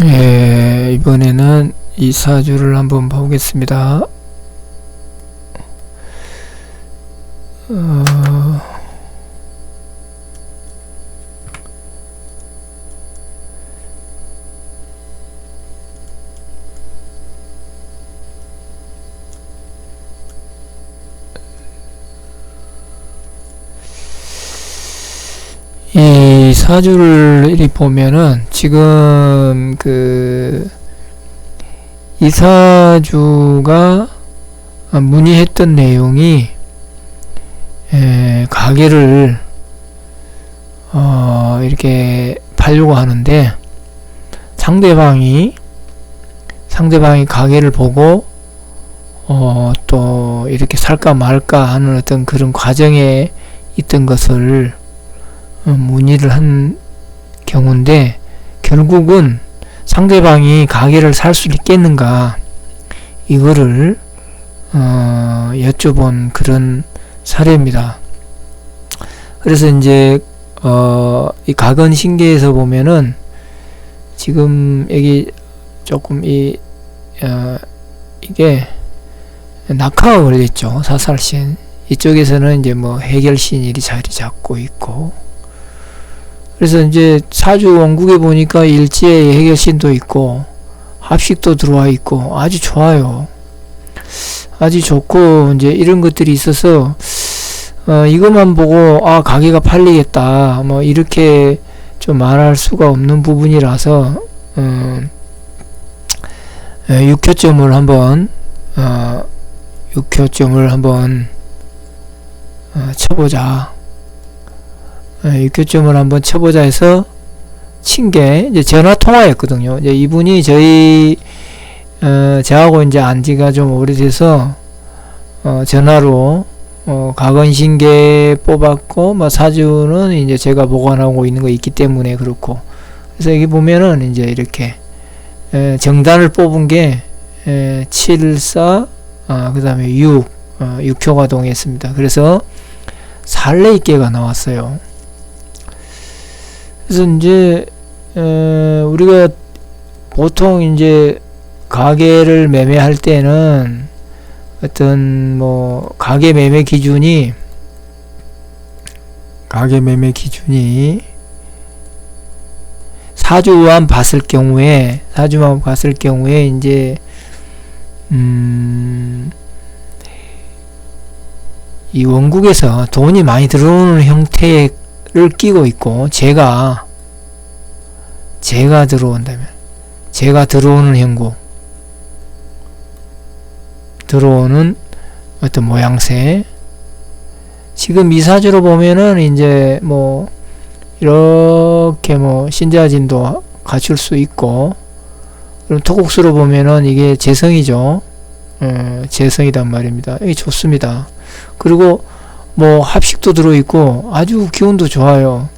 이번에는 이 사주를 한번 보겠습니다. 이 사주를 이리 보면은 지금 이 사주가 문의했던 내용이 가게를 이렇게 팔려고 하는데 상대방이 가게를 보고 또 이렇게 살까 말까 하는 어떤 그런 과정에 있던 것을 문의를 한 경우인데, 결국은 상대방이 가게를 살 수 있겠는가 이거를 여쭤본 그런 사례입니다. 그래서 이제 이 가건신계에서 보면은 지금 여기 조금 이게 낙하가 걸렸죠. 사살신 이쪽에서는 이제 뭐 해결신일이 자리 잡고 있고, 그래서 이제 사주 원국에 보니까 일지에 해결신도 있고 합식도 들어와 있고 아주 좋아요. 아주 좋고 이제 이런 것들이 있어서 이것만 보고 가게가 팔리겠다 뭐 이렇게 좀 말할 수가 없는 부분이라서 육효점을 한번 쳐보자. 육효점을 한번 쳐보자 해서 친 게 이제 전화 통화였거든요. 이제 이분이 저하고 이제 안지가 좀 오래돼서 전화로 가건신계 뽑았고 뭐 사주는 이제 제가 보관하고 있는 거 있기 때문에 그렇고, 그래서 여기 보면은 이제 이렇게 정단을 뽑은 게 7, 4, 그 다음에 6효가 동했습니다. 그래서 살레이계가 나왔어요. 그래서 이제 우리가 보통 이제 가게를 매매할 때는 어떤 뭐 가게 매매 기준이 사주만 봤을 경우에 이제 이 원국에서 돈이 많이 들어오는 형태를 끼고 있고, 제가 들어온다면 제가 들어오는 형국, 들어오는 어떤 모양새, 지금 이 사주로 보면은 이제 뭐 이렇게 뭐 신자진도 갖출 수 있고, 그럼 토국수로 보면은 이게 재성이죠. 재성이단 말입니다. 이게 좋습니다. 그리고 뭐 합식도 들어있고 아주 기운도 좋아요.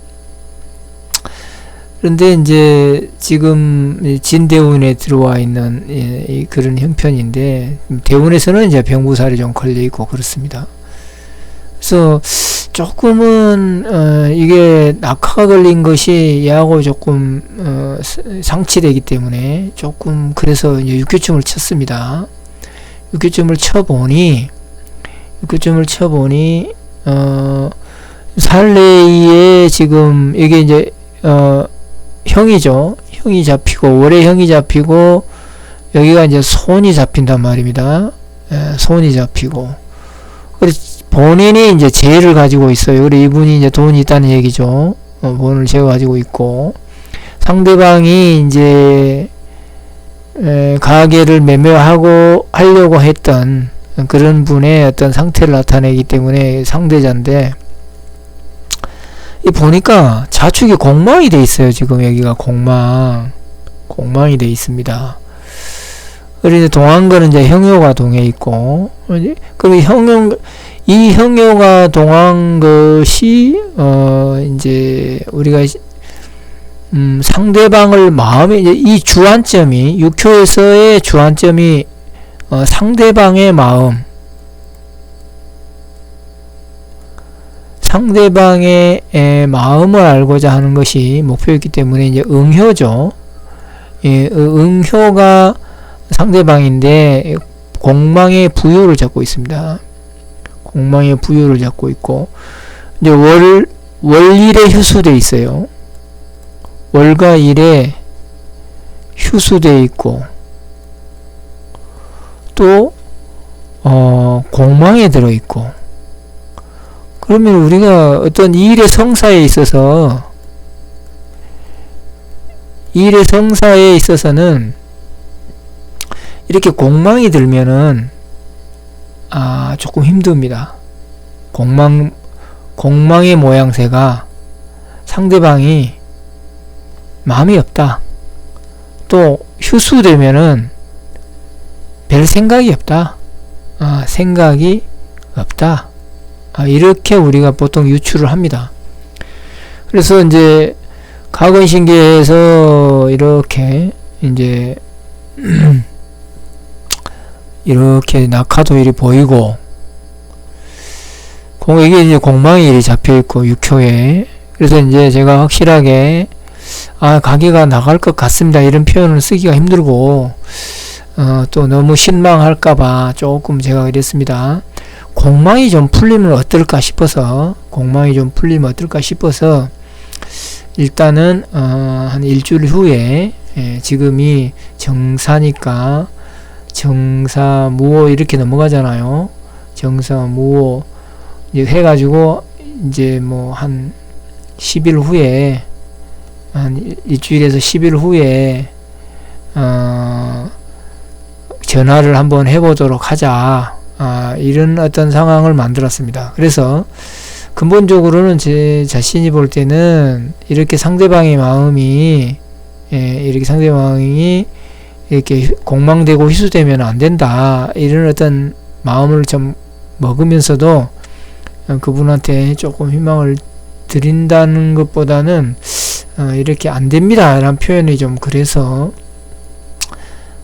그런데 이제 지금 진대운에 들어와 있는 그런 형편인데, 대운에서는 이제 병부살이 좀 걸려있고 그렇습니다. 그래서 조금은 이게 낙하가 걸린 것이 얘하고 조금 상치되기 때문에 조금, 그래서 이제 육교점을 쳤습니다. 육교점을 쳐보니 살레이에 지금 이게 이제 형이죠. 형이 잡히고 월의 잡히고 여기가 이제 손이 잡힌단 말입니다. 손이 잡히고, 그래서 본인이 이제 재를 가지고 있어요. 그래 이분이 이제 돈이 있다는 얘기죠. 돈을 재가 가지고 있고, 상대방이 이제 가게를 하려고 했던 그런 분의 어떤 상태를 나타내기 때문에 상대자인데, 이 보니까 자축이 공망이 돼 있어요. 지금 여기가 공망이 돼 있습니다. 그래서 동한 거는 이제 형요가 동해 있고, 그리고 이 형요가 동한 것이 이제 우리가 상대방을 마음에, 이제 이 주안점이 육효에서의 주안점이 상대방의 마음을 알고자 하는 것이 목표였기 때문에 이제 응효죠. 예, 응효가 상대방인데 공망의 부유를 잡고 있습니다. 공망의 부유를 잡고 있고, 이제 월일에 휴수돼 있어요. 월과 일에 휴수돼 있고, 또 공망에 들어 있고. 그러면 우리가 어떤 일의 성사에 있어서, 일의 성사에 있어서는 이렇게 공망이 들면은 조금 힘듭니다. 공망의 모양새가 상대방이 마음이 없다. 또 휴수되면은 별 생각이 없다. 생각이 없다. 이렇게 우리가 보통 유추를 합니다. 그래서 이제 가근신계에서 이렇게 이제 이렇게 낙하도일이 보이고, 이게 이제 공망의 일이 잡혀있고, 육효에. 그래서 이제 제가 확실하게, 가게가 나갈 것 같습니다. 이런 표현을 쓰기가 힘들고, 또 너무 실망할까봐 조금 제가 그랬습니다. 공망이 좀 풀리면 어떨까 싶어서, 일단은, 한 일주일 후에, 지금이 정사니까, 정사, 무오 이렇게 넘어가잖아요. 정사, 무오 이제 해가지고 이제 뭐 한 10일 후에, 한 일주일에서 10일 후에 전화를 한번 해보도록 하자. 이런 어떤 상황을 만들었습니다. 그래서 근본적으로는 제 자신이 볼 때는 이렇게 상대방의 마음이 이렇게 공망되고 희수되면 안 된다. 이런 어떤 마음을 좀 먹으면서도 그분한테 조금 희망을 드린다는 것보다는 이렇게 안 됩니다. 라는 표현이 좀 그래서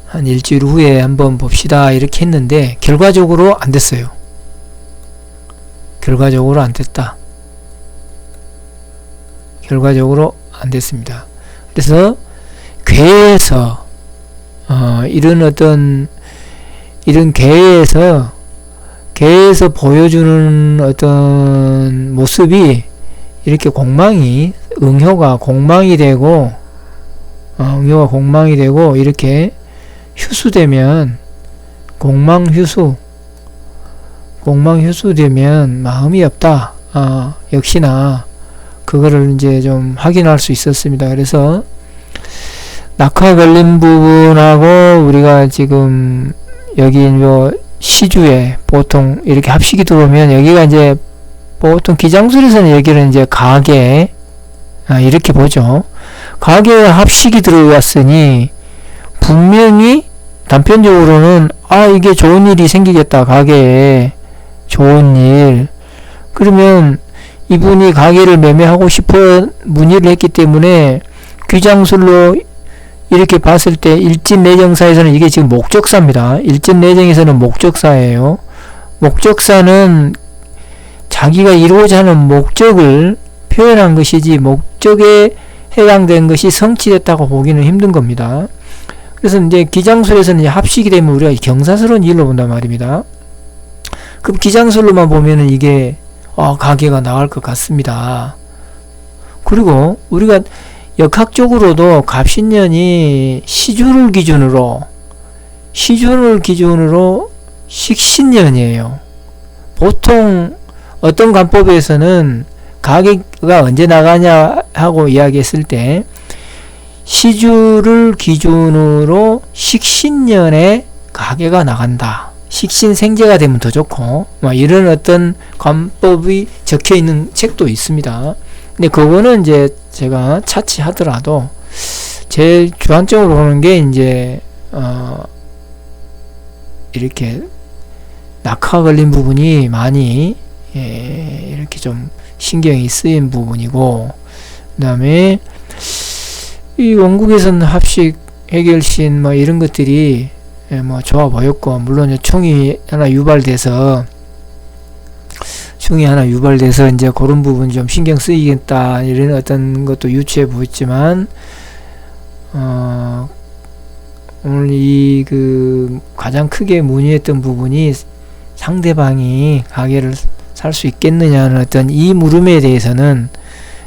한 일주일 후에 한번 봅시다. 이렇게 했는데 결과적으로 안 됐어요. 결과적으로 안 됐다. 결과적으로 안 됐습니다. 그래서 괴에서 이런 괴에서 보여주는 어떤 모습이 이렇게 공망이, 응효가 공망이 되고, 이렇게 휴수되면, 공망휴수되면 마음이 없다. 역시나, 그거를 이제 좀 확인할 수 있었습니다. 그래서, 낙하 걸린 부분하고 우리가 지금 여기 시주에 보통 이렇게 합식이 들어오면 여기가 이제 보통 기장술에서는 여기는 이제 가계 이렇게 보죠. 가계에 합식이 들어왔으니 분명히 단편적으로는 이게 좋은 일이 생기겠다. 가계에 좋은 일. 그러면 이분이 가계를 매매하고 싶어 문의를 했기 때문에 귀장술로 이렇게 봤을 때 일진내정사에서는 이게 지금 목적사입니다. 일진내정에서는 목적사예요. 목적사는 자기가 이루고자 하는 목적을 표현한 것이지 목적에 해당된 것이 성취됐다고 보기는 힘든 겁니다. 그래서 이제 기장술에서는 이제 합식이 되면 우리가 경사스러운 일로 본단 말입니다. 그럼 기장술로만 보면은 이게 가게가 나갈 것 같습니다. 그리고 우리가 역학적으로도 갑신년이 시주를 기준으로 식신년이에요. 보통 어떤 관법에서는 가계가 언제 나가냐 하고 이야기했을 때 시주를 기준으로 식신년에 가계가 나간다. 식신생재가 되면 더 좋고 이런 어떤 관법이 적혀 있는 책도 있습니다. 근데 그거는 이제 제가 차치하더라도 제일 주안점으로 보는 게 이제 이렇게 낙하 걸린 부분이 많이 이렇게 좀 신경이 쓰인 부분이고, 그 다음에 이 원국에서는 합식, 해결신 이런 것들이 좋아 보였고, 물론 충이 하나 유발돼서 이제 그런 부분 좀 신경 쓰이겠다 이런 어떤 것도 유추해 보였지만 오늘 이 가장 크게 문의했던 부분이 상대방이 가게를 살 수 있겠느냐는 어떤 이 물음에 대해서는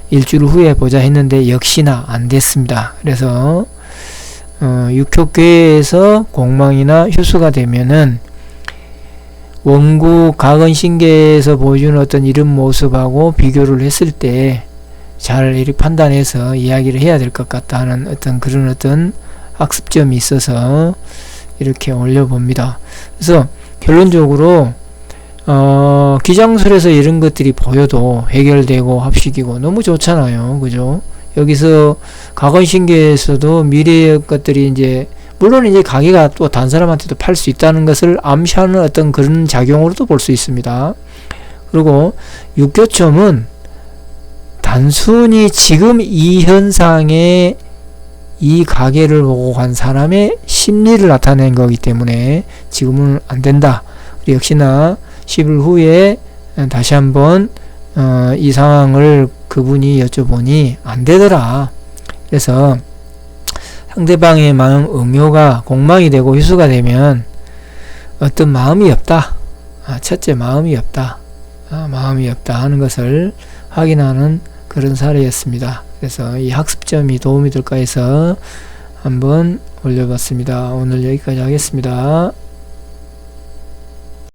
일주일 후에 보자 했는데 역시나 안 됐습니다. 그래서 육효궤에서 공망이나 휴수가 되면은 원국 가근신계에서 보여주는 어떤 이런 모습하고 비교를 했을 때 잘 이렇게 판단해서 이야기를 해야 될 것 같다 하는 어떤 그런 어떤 학습점이 있어서 이렇게 올려봅니다. 그래서 결론적으로 기장술에서 이런 것들이 보여도 해결되고 합식이고 너무 좋잖아요. 그죠? 여기서 가건신계에서도 미래의 것들이 이제 물론 이제 가게가 또 다른 사람한테도 팔 수 있다는 것을 암시하는 어떤 그런 작용으로도 볼 수 있습니다. 그리고 육교점은 단순히 지금 이 현상에 이 가게를 보고 간 사람의 심리를 나타낸 거기 때문에 지금은 안 된다. 역시나 10일 후에 다시 한번 이 상황을 그분이 여쭤보니 안 되더라. 그래서 상대방의 마음 응요가 공망이 되고 휴수가 되면 어떤 마음이 없다. 첫째 마음이 없다. 마음이 없다 하는 것을 확인하는 그런 사례였습니다. 그래서 이 학습점이 도움이 될까 해서 한번 올려봤습니다. 오늘 여기까지 하겠습니다.